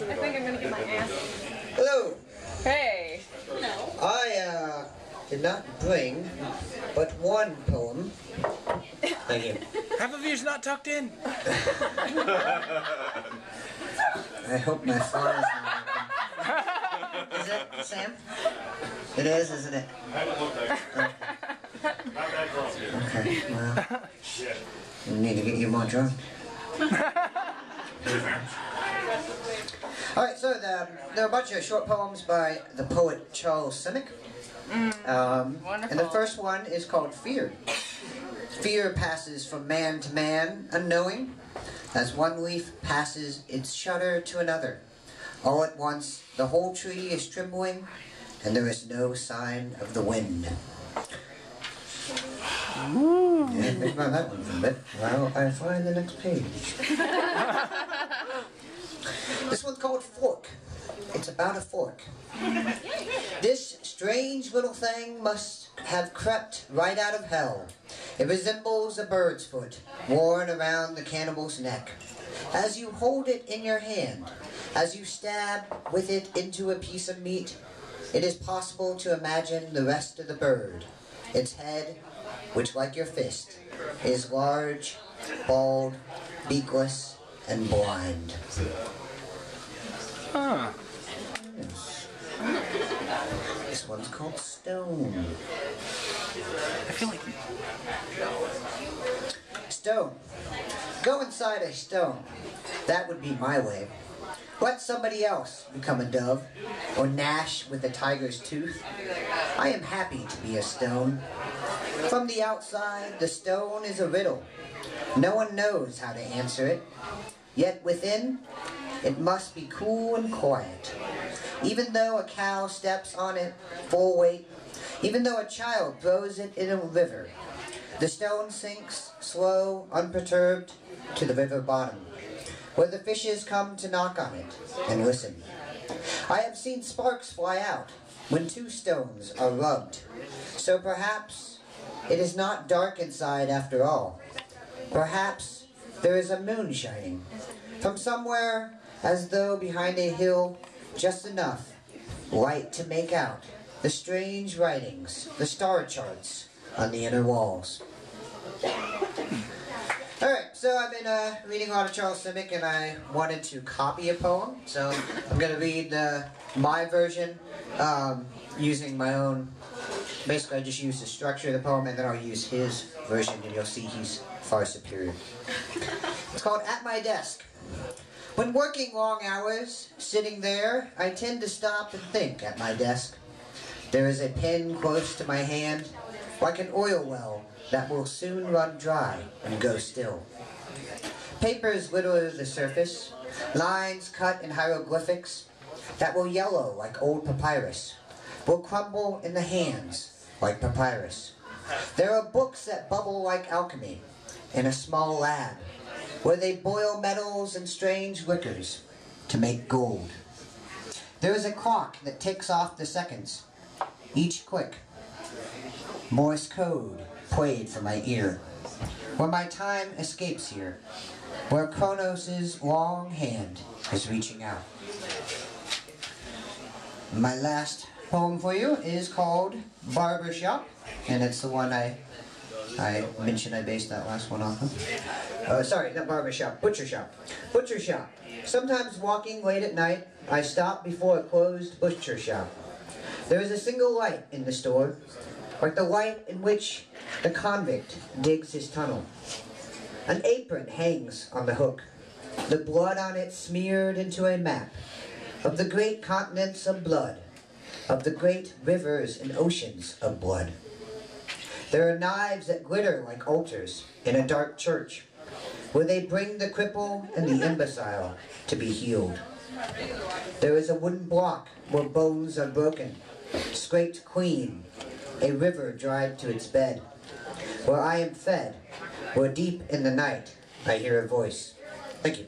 think I'm gonna get my ass. Hello. Hey. I did not bring but one poem. Thank you. Half of you's not tucked in. I hope my fly is not open. Is it, Sam? It is, isn't it? Okay, well, we need to get you more drunk. Alright, so there are a bunch of short poems by the poet Charles Simic. And the first one is called Fear. Fear passes from man to man, unknowing, as one leaf passes its shudder to another. All at once, the whole tree is trembling, and there is no sign of the wind. Yeah, think about that one for a bit while I find the next page. This one's called Fork. It's about a fork. This strange little thing must have crept right out of hell. It resembles a bird's foot, worn around the cannibal's neck. As you hold it in your hand, as you stab with it into a piece of meat, it is possible to imagine the rest of the bird. Its head, which like your fist, is large, bald, beakless, and blind. Huh. Yes. This one's called Stone. I feel like... Stone. Go inside a stone. That would be my way. Let somebody else become a dove, or gnash with a tiger's tooth. I am happy to be a stone. From the outside, the stone is a riddle. No one knows how to answer it. Yet within, it must be cool and quiet. Even though a cow steps on it full weight, even though a child throws it in a river, the stone sinks, slow, unperturbed, to the river bottom, where the fishes come to knock on it and listen. I have seen sparks fly out when two stones are rubbed, so perhaps it is not dark inside after all. Perhaps there is a moon shining from somewhere, as though behind a hill, just enough light to make out the strange writings, the star charts on the inner walls. Alright, so I've been reading a lot of Charles Simic, and I wanted to copy a poem, so I'm going to read my version using my own. Basically, I just use the structure of the poem, and then I'll use his version, and you'll see he's far superior. It's called At My Desk. When working long hours, sitting there, I tend to stop and think at my desk. There is a pen close to my hand, like an oil well that will soon run dry and go still. Papers litter the surface, lines cut in hieroglyphics that will yellow like old papyrus, will crumble in the hands like papyrus. There are books that bubble like alchemy in a small lab, where they boil metals and strange liquors to make gold. There is a clock that ticks off the seconds, each click. Morse code played for my ear, where my time escapes here, where Kronos' long hand is reaching out. My last poem for you is called Barbershop, and it's the one I mentioned I based that last one off of. Sorry, not barbershop, butcher shop. Butcher shop. Sometimes walking late at night, I stop before a closed butcher shop. There is a single light in the store, like the light in which the convict digs his tunnel. An apron hangs on the hook, the blood on it smeared into a map of the great continents of blood, of the great rivers and oceans of blood. There are knives that glitter like altars in a dark church, where they bring the cripple and the imbecile to be healed. There is a wooden block where bones are broken, scraped clean, a river dried to its bed, where I am fed, where deep in the night I hear a voice. Thank you.